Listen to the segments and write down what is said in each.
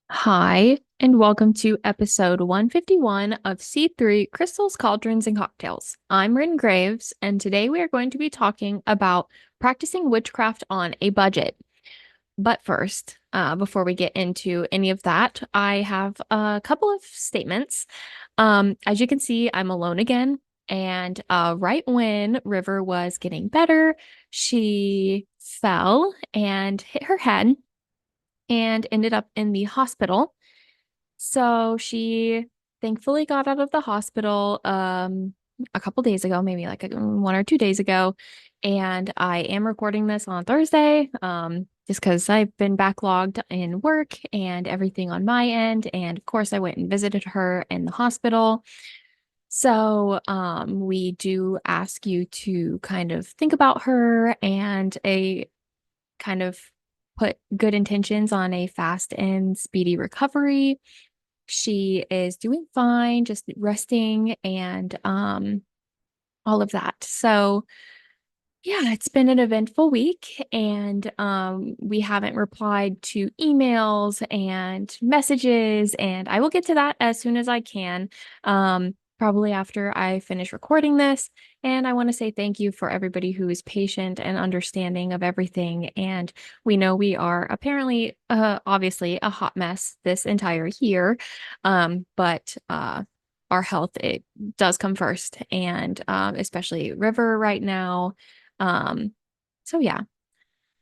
Hi, and welcome to episode 151 of C3 Crystals, Cauldrons, and Cocktails. I'm Rin Graves, and today we are going to be talking about practicing witchcraft on a budget. But first, before we get into any of that, I have a couple of statements. As you can see, I'm alone again, and right when River was getting better, she fell and hit her head and ended up in the hospital. So she thankfully got out of the hospital a couple days ago, maybe like 1 or 2 days ago. And I am recording this on Thursday, just because I've been backlogged in work and everything on my end. And of course, I went and visited her in the hospital. So we do ask you to kind of think about her and a kind of put good intentions on a fast and speedy recovery. She is doing fine, just resting and all of that. So yeah, it's been an eventful week and we haven't replied to emails and messages, and I will get to that as soon as I can. Probably after I finish recording this. And I want to say thank you for everybody who is patient and understanding of everything. And we know we are apparently, obviously, a hot mess this entire year. But our health, it does come first. And especially River right now. Um, so yeah.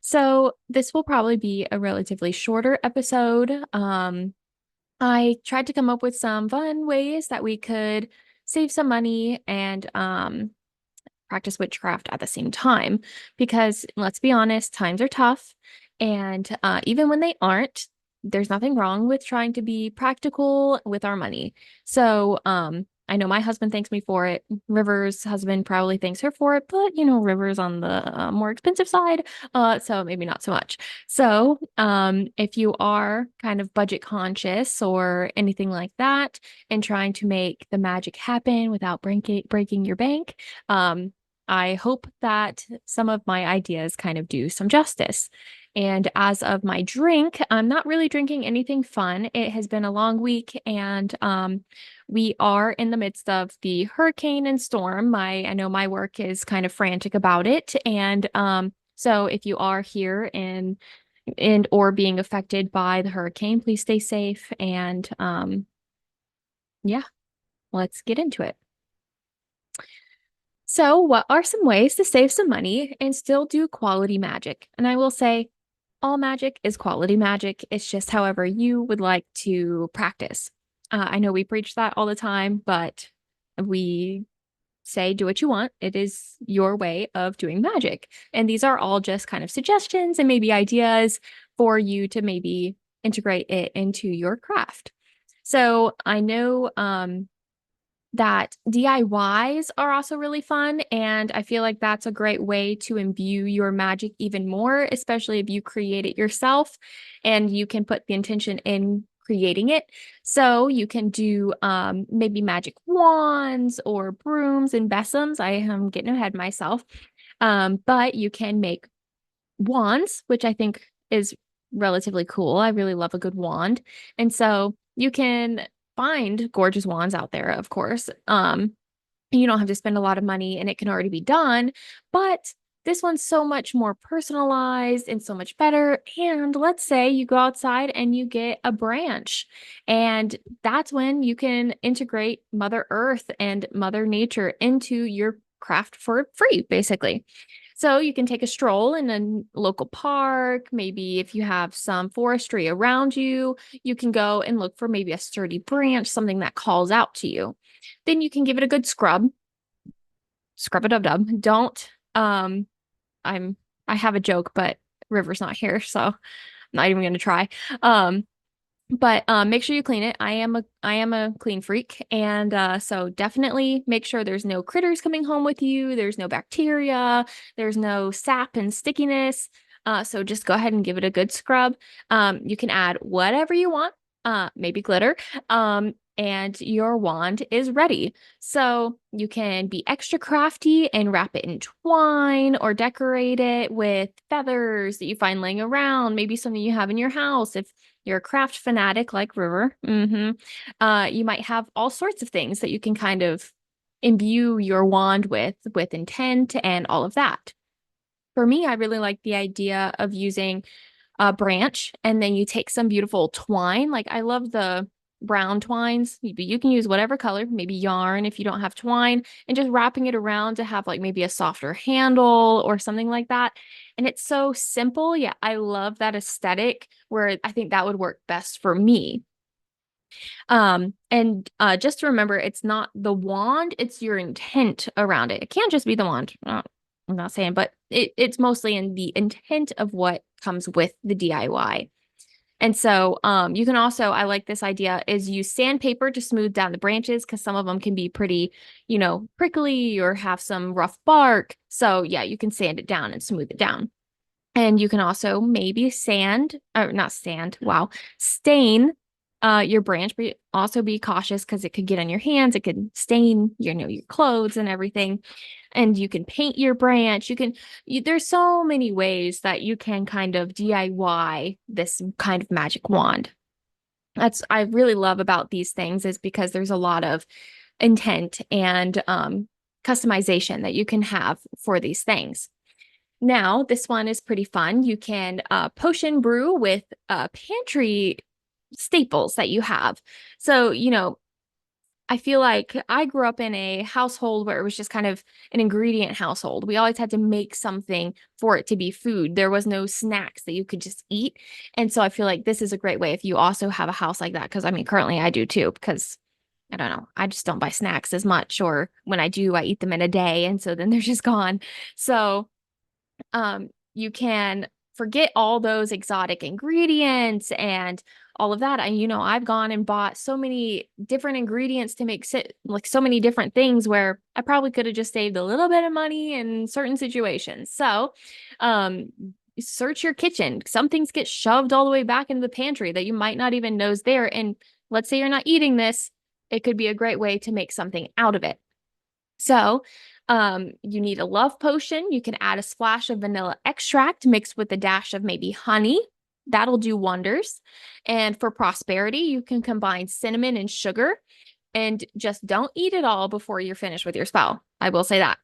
So this will probably be a relatively shorter episode. I tried to come up with some fun ways that we could save some money and practice witchcraft at the same time. Because let's be honest, times are tough. And even when they aren't, there's nothing wrong with trying to be practical with our money. So I know my husband thanks me for it. River's husband probably thanks her for it, but River's on the more expensive side, so maybe not so much. So if you are kind of budget conscious or anything like that and trying to make the magic happen without breaking your bank, I hope that some of my ideas kind of do some justice. And as of my drink, I'm not really drinking anything fun. It has been a long week, and we are in the midst of the hurricane and storm. I know my work is kind of frantic about it, and so if you are here and or being affected by the hurricane, please stay safe. And yeah, let's get into it. So, what are some ways to save some money and still do quality magic? And I will say, all magic is quality magic. It's just however you would like to practice. I know we preach that all the time, but we say do what you want. It is your way of doing magic. And these are all just kind of suggestions and maybe ideas for you to maybe integrate it into your craft. So I know that DIYs are also really fun. And I feel like that's a great way to imbue your magic even more, especially if you create it yourself and you can put the intention in creating it. So you can do maybe magic wands or brooms and besoms. I am getting ahead myself. But you can make wands, which I think is relatively cool. I really love a good wand. And so you can find gorgeous wands out there, of course. You don't have to spend a lot of money and it can already be done, but this one's so much more personalized and so much better. And let's say you go outside and you get a branch, and that's when you can integrate Mother Earth and Mother Nature into your craft for free, basically. So you can take a stroll in a local park. Maybe if you have some forestry around you, you can go and look for maybe a sturdy branch, something that calls out to you. Then you can give it a good scrub a dub. Don't I'm I have a joke, but River's not here, so I'm not even gonna try. But make sure you clean it. I am a clean freak, and so definitely make sure there's no critters coming home with you. There's no bacteria. There's no sap and stickiness. So just go ahead and give it a good scrub. You can add whatever you want. Maybe glitter. and your wand is ready. So you can be extra crafty and wrap it in twine or decorate it with feathers that you find laying around, maybe something you have in your house. If you're a craft fanatic like River, you might have all sorts of things that you can kind of imbue your wand with intent and all of that. For me, I really like the idea of using a branch and then you take some beautiful twine. Like I love the brown twines, but you can use whatever color, maybe yarn if you don't have twine, and just wrapping it around to have like maybe a softer handle or something like that. And it's so simple. Yeah, I love that aesthetic where I think that would work best for me. And just to remember, it's not the wand, it's your intent around it. It can't just be the wand. I'm not saying, but it's mostly in the intent of what comes with the DIY. And so you can also, I like this idea, is use sandpaper to smooth down the branches because some of them can be pretty, prickly or have some rough bark. So yeah, you can sand it down and smooth it down. And you can also maybe sand, or not sand, wow, stain your branch, but also be cautious because it could get on your hands. It could stain, your clothes and everything. And you can paint your branch. There's so many ways that you can kind of DIY this kind of magic wand. I really love about these things is because there's a lot of intent and customization that you can have for these things. Now, this one is pretty fun. You can potion brew with pantry staples that you have. So, I feel like I grew up in a household where it was just kind of an ingredient household. We always had to make something for it to be food. There was no snacks that you could just eat. And so I feel like this is a great way if you also have a house like that. Because I mean, currently I do too, because I don't know, I just don't buy snacks as much. Or when I do, I eat them in a day. And so then they're just gone. So you can forget all those exotic ingredients and all of that. And I've gone and bought so many different ingredients to make like so many different things where I probably could have just saved a little bit of money in certain situations. So, search your kitchen. Some things get shoved all the way back into the pantry that you might not even know is there. And let's say you're not eating this, it could be a great way to make something out of it. So, you need a love potion. You can add a splash of vanilla extract mixed with a dash of maybe honey. That'll do wonders. And for prosperity, you can combine cinnamon and sugar and just don't eat it all before you're finished with your spell. I will say that.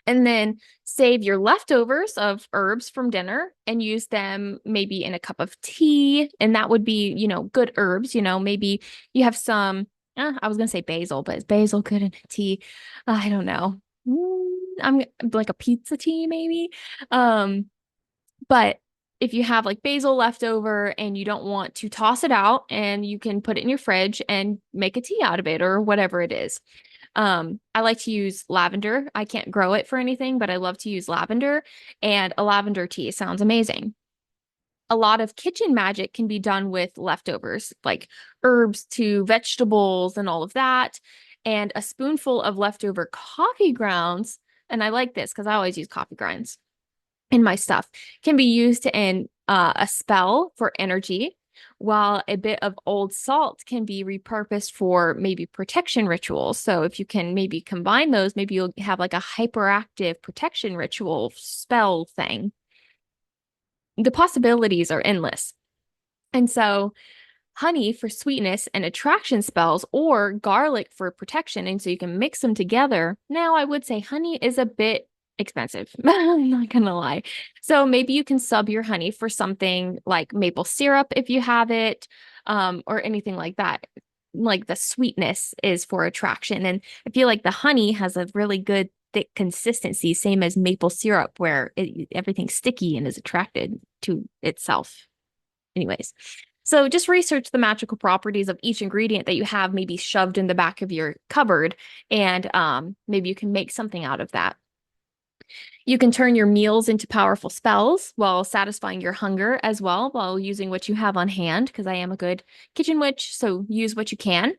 And then save your leftovers of herbs from dinner and use them maybe in a cup of tea. And that would be, good herbs. Maybe you have some, I was going to say basil, but is basil good in tea? I don't know. I'm like a pizza tea, maybe. But if you have like basil left over and you don't want to toss it out, and you can put it in your fridge and make a tea out of it or whatever it is. I like to use lavender. I can't grow it for anything, but I love to use lavender, and a lavender tea sounds amazing. A lot of kitchen magic can be done with leftovers, like herbs to vegetables and all of that. And a spoonful of leftover coffee grounds, and I like this because I always use coffee grinds in my stuff, can be used in a spell for energy, while a bit of old salt can be repurposed for maybe protection rituals. So if you can maybe combine those, maybe you'll have like a hyperactive protection ritual spell thing. The possibilities are endless. And so honey for sweetness and attraction spells, or garlic for protection. And so you can mix them together. Now, I would say honey is a bit expensive. I'm not gonna lie. So maybe you can sub your honey for something like maple syrup if you have it, or anything like that. Like the sweetness is for attraction. And I feel like the honey has a really good thick consistency, same as maple syrup, where everything's sticky and is attracted to itself. Anyways, so just research the magical properties of each ingredient that you have maybe shoved in the back of your cupboard, and maybe you can make something out of that. You can turn your meals into powerful spells while satisfying your hunger as well, while using what you have on hand, because I am a good kitchen witch, so use what you can.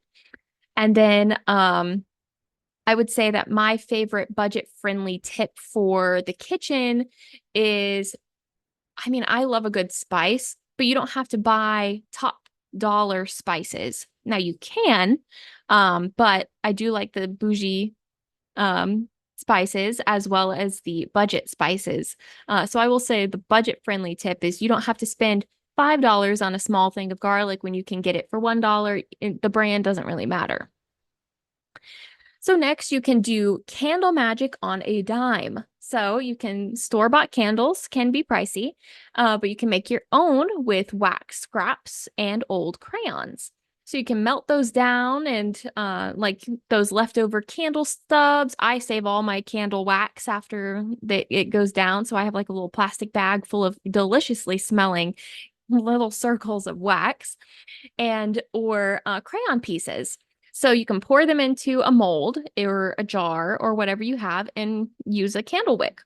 And then I would say that my favorite budget-friendly tip for the kitchen is, I mean, I love a good spice, but you don't have to buy top dollar spices. Now you can, but I do like the bougie spices as well as the budget spices. So I will say the budget friendly tip is you don't have to spend $5 on a small thing of garlic when you can get it for $1. The brand doesn't really matter. So next you can do candle magic on a dime. So you can store-bought candles, can be pricey, but you can make your own with wax scraps and old crayons. So you can melt those down and like those leftover candle stubs. I save all my candle wax after it goes down. So I have like a little plastic bag full of deliciously smelling little circles of wax and or crayon pieces. So you can pour them into a mold or a jar or whatever you have and use a candle wick.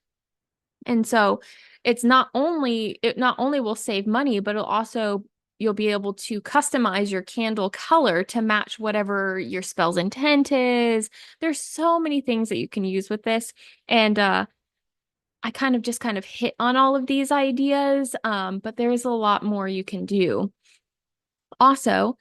And so it not only will save money, but it'll also you'll be able to customize your candle color to match whatever your spell's intent is. There's so many things that you can use with this. And I kind of hit on all of these ideas, but there's a lot more you can do. Also,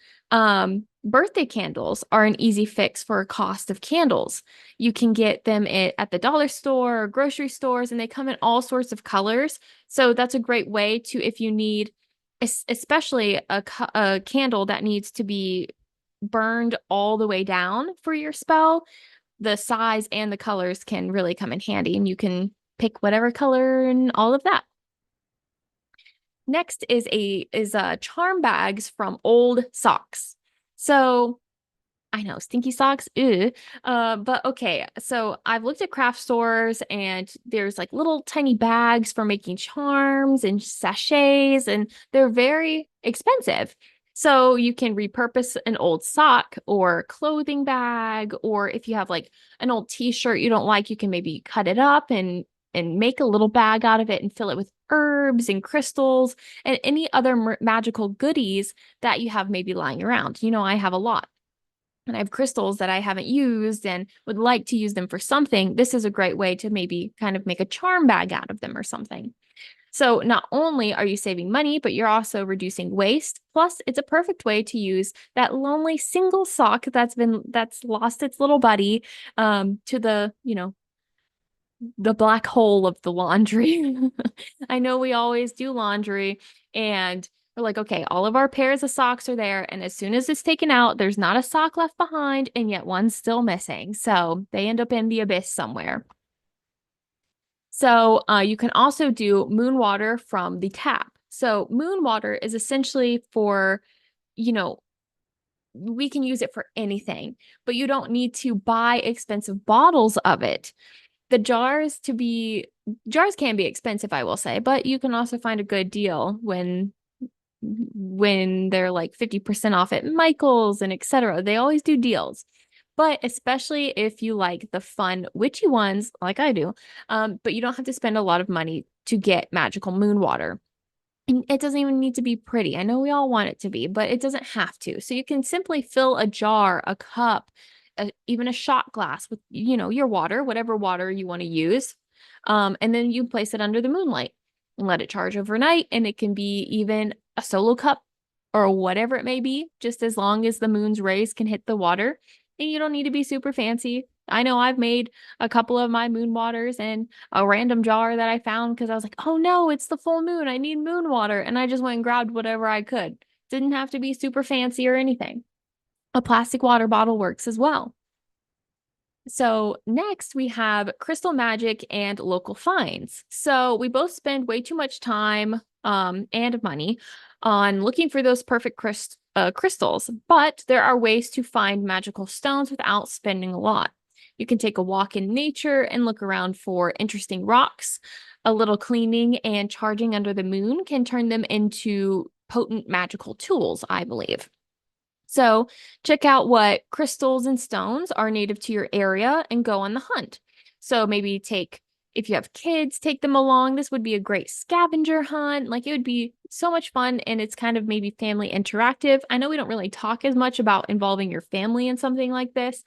birthday candles are an easy fix for a cost of candles. You can get them at the dollar store or grocery stores, and they come in all sorts of colors. So that's a great way to, if you need, especially a candle that needs to be burned all the way down for your spell, the size and the colors can really come in handy, and you can pick whatever color and all of that. Next is charm bags from old socks. So I know, stinky socks, ew. But okay, so I've looked at craft stores and there's like little tiny bags for making charms and sachets, and they're very expensive. So you can repurpose an old sock or clothing bag, or if you have like an old t-shirt you don't like, you can maybe cut it up and make a little bag out of it and fill it with herbs and crystals and any other magical goodies that you have maybe lying around. You know, I have a lot and I have crystals that I haven't used and would like to use them for something. This is a great way to maybe kind of make a charm bag out of them or something. So not only are you saving money, but you're also reducing waste. Plus, it's a perfect way to use that lonely single sock that's lost its little buddy to the black hole of the laundry. I know we always do laundry and we're like, okay, all of our pairs of socks are there. And as soon as it's taken out, there's not a sock left behind, and yet one's still missing. So they end up in the abyss somewhere. So you can also do moon water from the tap. So moon water is essentially for, you know, we can use it for anything, but you don't need to buy expensive bottles of it. The jars can be expensive, I will say, but you can also find a good deal when they're like 50% off at Michael's and etc. They always do deals. But especially if you like the fun witchy ones like I do, but you don't have to spend a lot of money to get magical moon water. And it doesn't even need to be pretty. I know we all want it to be, but it doesn't have to. So you can simply fill a jar, a cup, even a shot glass with, your water, whatever water you want to use. And then you place it under the moonlight and let it charge overnight. And it can be even a solo cup or whatever it may be, just as long as the moon's rays can hit the water. And you don't need to be super fancy. I know I've made a couple of my moon waters in a random jar that I found because I was like, oh no, it's the full moon. I need moon water. And I just went and grabbed whatever I could. Didn't have to be super fancy or anything. A plastic water bottle works as well. So next we have crystal magic and local finds. So we both spend way too much time and money on looking for those perfect crystals, but there are ways to find magical stones without spending a lot. You can take a walk in nature and look around for interesting rocks. A little cleaning and charging under the moon can turn them into potent magical tools, I believe. So check out what crystals and stones are native to your area and go on the hunt. So maybe if you have kids, take them along. This would be a great scavenger hunt. Like it would be so much fun, and it's kind of maybe family interactive. I know we don't really talk as much about involving your family in something like this.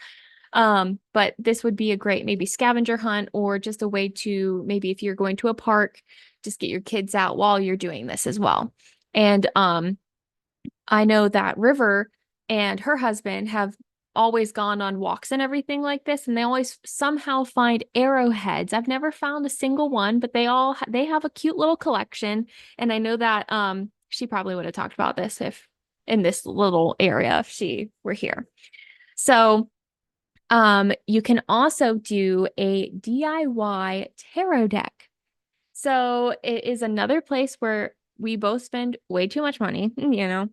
But this would be a great maybe scavenger hunt, or just a way to maybe if you're going to a park, just get your kids out while you're doing this as well. And I know that River and her husband have always gone on walks and everything like this, and they always somehow find arrowheads. I've never found a single one, but they have a cute little collection, and I know that she probably would have talked about this if in this little area if she were here. So you can also do a DIY tarot deck. So it is another place where we both spend way too much money, you know.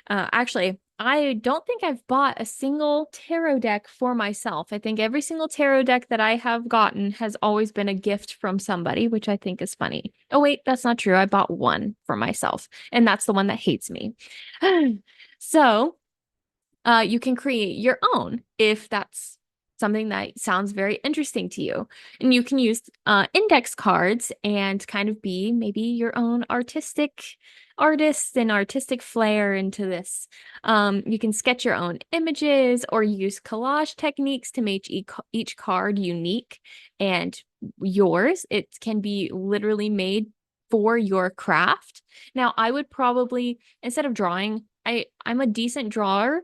Actually, I don't think I've bought a single tarot deck for myself. I think every single tarot deck that I have gotten has always been a gift from somebody, which I think is funny. Oh, wait, that's not true. I bought one for myself, and that's the one that hates me. So you can create your own if that's something that sounds very interesting to you. And you can use index cards and kind of be maybe your own artistic artist and artistic flair into this. You can sketch your own images or use collage techniques to make each card unique and yours. It can be literally made for your craft. Now, I would probably, instead of drawing, I'm a decent drawer,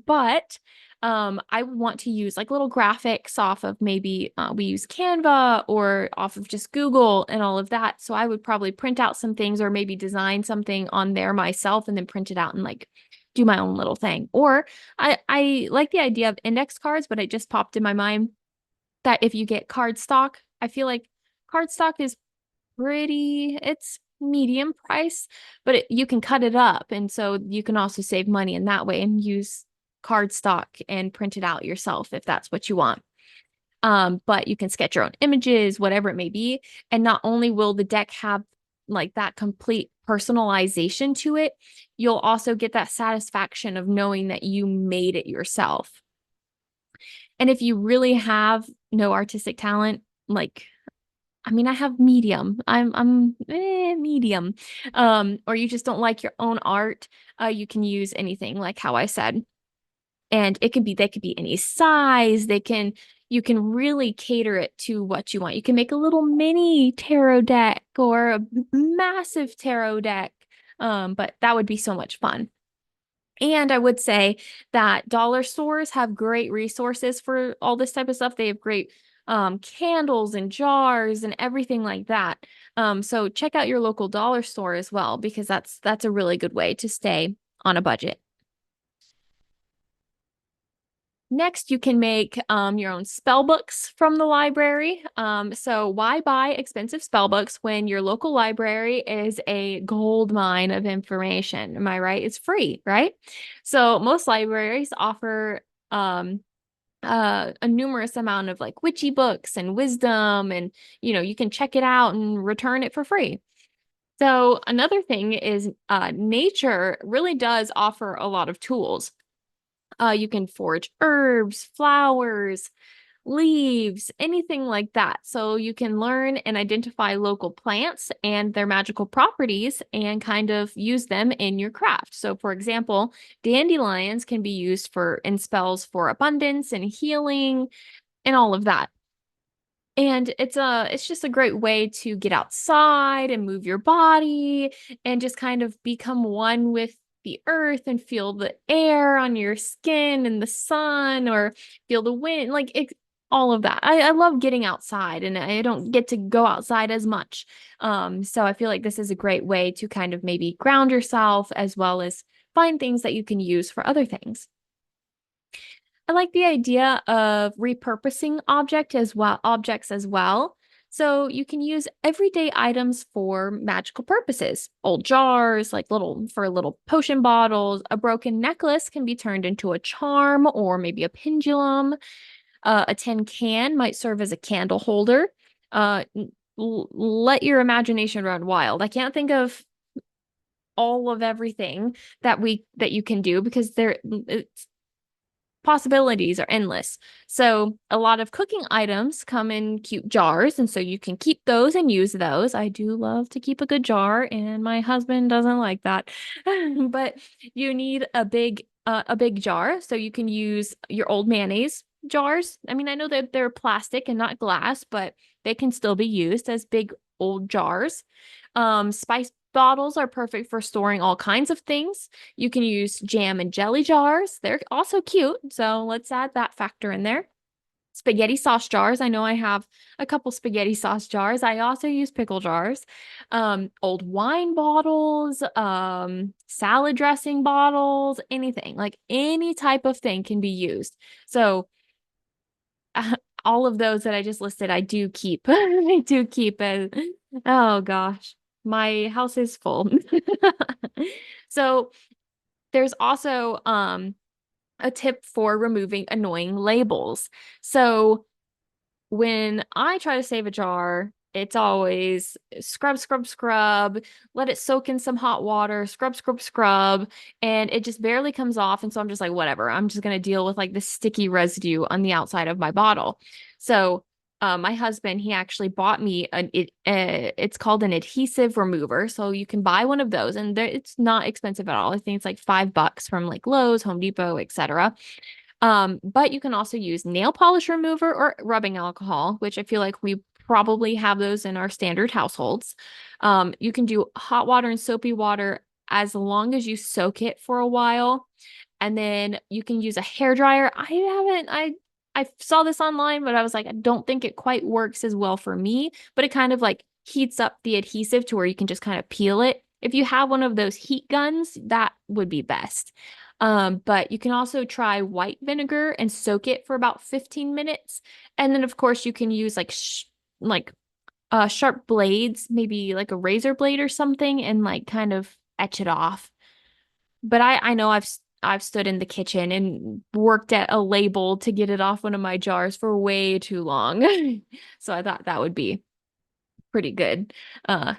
but I would want to use like little graphics off of maybe we use Canva or off of just Google and all of that. So I would probably print out some things or maybe design something on there myself and then print it out and like do my own little thing. Or I like the idea of index cards, but it just popped in my mind that if you get cardstock, I feel like cardstock is it's medium price, but you can cut it up. And so you can also save money in that way and use cardstock and print it out yourself if that's what you want. But you can sketch your own images, whatever it may be. And not only will the deck have like that complete personalization to it, you'll also get that satisfaction of knowing that you made it yourself. And if you really have no artistic talent, like I mean, I have medium. I'm medium. Or you just don't like your own art, you can use anything, like how I said. And they could be any size. You can really cater it to what you want. You can make a little mini tarot deck or a massive tarot deck. But that would be so much fun. And I would say that dollar stores have great resources for all this type of stuff. They have great candles and jars and everything like that. So check out your local dollar store as well, because that's a really good way to stay on a budget. Next, you can make your own spell books from the library. So why buy expensive spell books when your local library is a gold mine of information? Am I right? It's free, right? So most libraries offer a numerous amount of like witchy books and wisdom, and you can check it out and return it for free. So another thing is nature really does offer a lot of tools. You can forage herbs, flowers, leaves, anything like that. So you can learn and identify local plants and their magical properties and kind of use them in your craft. So for example, dandelions can be used in spells for abundance and healing and all of that. And it's just a great way to get outside and move your body and just kind of become one with the earth and feel the air on your skin and the sun, or feel the wind, all of that. I love getting outside, and I don't get to go outside as much. So I feel like this is a great way to kind of maybe ground yourself as well as find things that you can use for other things. I like the idea of repurposing objects as well. So you can use everyday items for magical purposes. Old jars, like little potion bottles. A broken necklace can be turned into a charm or maybe a pendulum. A tin can might serve as a candle holder. Let your imagination run wild. I can't think of all of everything that you can do, because it's possibilities are endless. So a lot of cooking items come in cute jars, and so you can keep those and use those. I do love to keep a good jar, and my husband doesn't like that. But you need a big jar, so you can use your old mayonnaise jars. I mean, I know that they're plastic and not glass, but they can still be used as big old jars. Spice bottles are perfect for storing all kinds of things. You can use jam and jelly jars. They're also cute, so let's add that factor in there. Spaghetti sauce jars. I know I have a couple spaghetti sauce jars. I also use pickle jars. Old wine bottles, salad dressing bottles, anything. Like any type of thing can be used. So all of those that I just listed, I do keep. I do keep it. Oh gosh, my house is full. So there's also a tip for removing annoying labels. So when I try to save a jar, it's always scrub, scrub, scrub, let it soak in some hot water, scrub, scrub, scrub, and it just barely comes off. And so I'm just like, whatever, I'm just going to deal with like the sticky residue on the outside of my bottle. So my husband, he actually bought me it's called an adhesive remover. So you can buy one of those and it's not expensive at all. I think it's like $5 from like Lowe's, Home Depot, etc. But you can also use nail polish remover or rubbing alcohol, which I feel like we probably have those in our standard households. You can do hot water and soapy water as long as you soak it for a while. And then you can use a hair dryer. I saw this online, but I was like, I don't think it quite works as well for me, but it kind of like heats up the adhesive to where you can just kind of peel it. If you have one of those heat guns, that would be best. But you can also try white vinegar and soak it for about 15 minutes. And then of course you can use like sharp blades, maybe like a razor blade or something, and like kind of etch it off. But I know I've stood in the kitchen and worked at a label to get it off one of my jars for way too long. So I thought that would be pretty good uh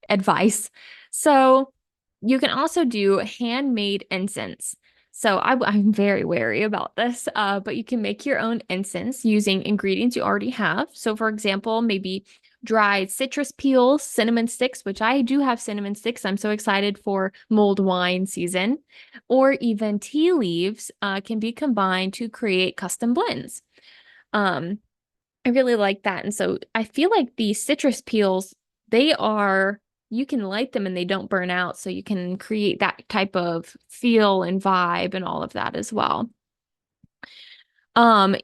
advice. So you can also do handmade incense. So I'm very wary about this, but you can make your own incense using ingredients you already have. So for example, maybe dried citrus peels, cinnamon sticks, which I do have cinnamon sticks. I'm so excited for mulled wine season, or even tea leaves can be combined to create custom blends. Um, I really like that. And so I feel like the citrus peels, you can light them and they don't burn out. So you can create that type of feel and vibe and all of that as well. Um,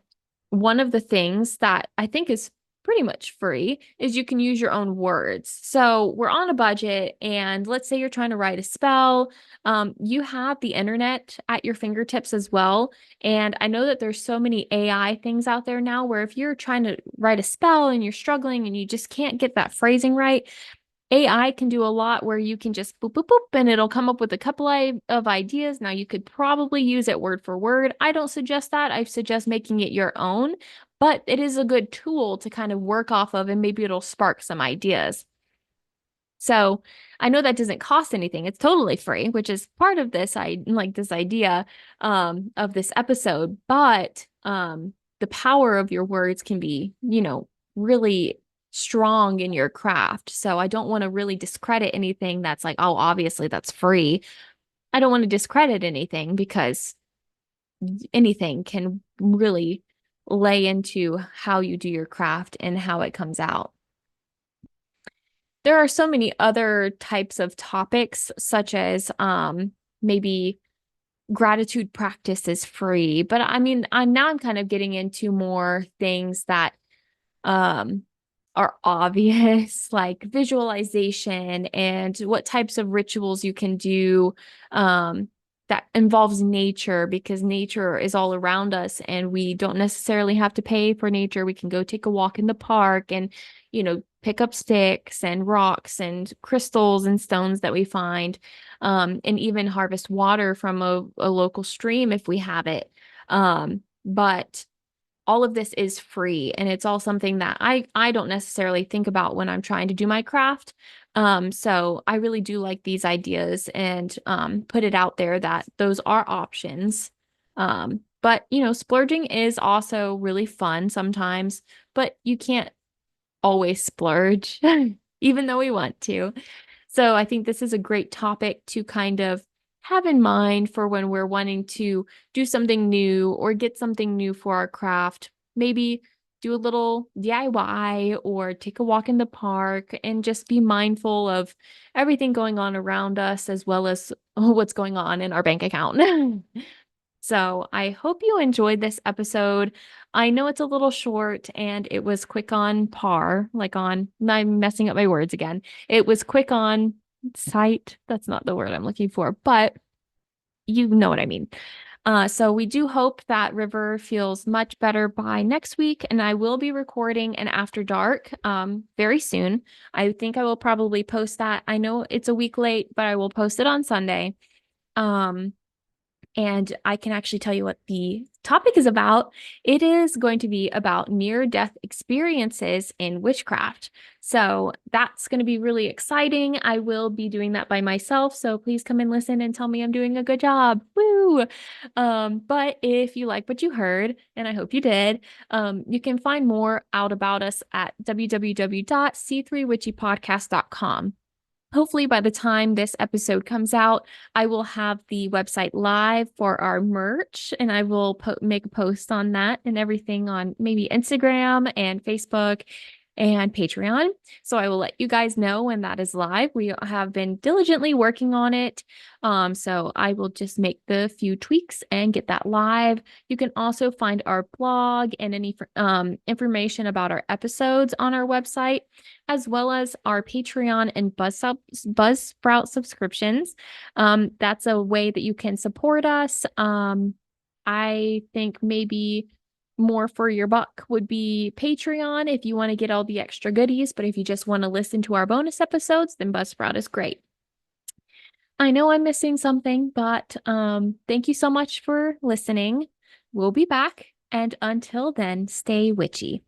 One of the things that I think is pretty much free is you can use your own words. So we're on a budget, and let's say you're trying to write a spell. You have the internet at your fingertips as well. And I know that there's so many AI things out there now where if you're trying to write a spell and you're struggling and you just can't get that phrasing right, AI can do a lot where you can just boop, boop, boop, and it'll come up with a couple of ideas. Now, you could probably use it word for word. I don't suggest that. I suggest making it your own, but it is a good tool to kind of work off of, and maybe it'll spark some ideas. So I know that doesn't cost anything. It's totally free, which is part of this, I like this idea of this episode, but the power of your words can be, really strong in your craft. So I don't want to really discredit anything that's like, oh, obviously that's free. I don't want to discredit anything because anything can really lay into how you do your craft and how it comes out. There are so many other types of topics, such as maybe gratitude practice is free. But I mean, I'm kind of getting into more things that um, are obvious, like visualization and what types of rituals you can do that involves nature, because nature is all around us and we don't necessarily have to pay for nature. We can go take a walk in the park and, pick up sticks and rocks and crystals and stones that we find, and even harvest water from a local stream if we have it. But all of this is free, and it's all something that I don't necessarily think about when I'm trying to do my craft. So I really do like these ideas and put it out there that those are options. But splurging is also really fun sometimes, but you can't always splurge, even though we want to. So I think this is a great topic to kind of have in mind for when we're wanting to do something new or get something new for our craft. Maybe do a little DIY or take a walk in the park and just be mindful of everything going on around us as well as what's going on in our bank account. So I hope you enjoyed this episode. I know it's a little short and it was quick on par, I'm messing up my words again. It was quick on sight. That's not the word I'm looking for, but you know what I mean. So we do hope that River feels much better by next week, and I will be recording an After Dark very soon. I think I will probably post that. I know it's a week late, but I will post it on Sunday. And I can actually tell you what the topic is about. It is going to be about near-death experiences in witchcraft. So that's going to be really exciting. I will be doing that by myself. So please come and listen and tell me I'm doing a good job. Woo! But if you like what you heard, and I hope you did, you can find more out about us at www.c3witchypodcast.com. Hopefully, by the time this episode comes out, I will have the website live for our merch, and I will make a post on that and everything on maybe Instagram and Facebook and Patreon. So I will let you guys know when that is live. We have been diligently working on it. So I will just make the few tweaks and get that live. You can also find our blog and any information about our episodes on our website, as well as our Patreon and Buzzsprout subscriptions. That's a way that you can support us. I think maybe more for your buck would be Patreon if you want to get all the extra goodies, but if you just want to listen to our bonus episodes, then Buzzsprout is great. I know I'm missing something, but thank you so much for listening. We'll be back, and until then, stay witchy.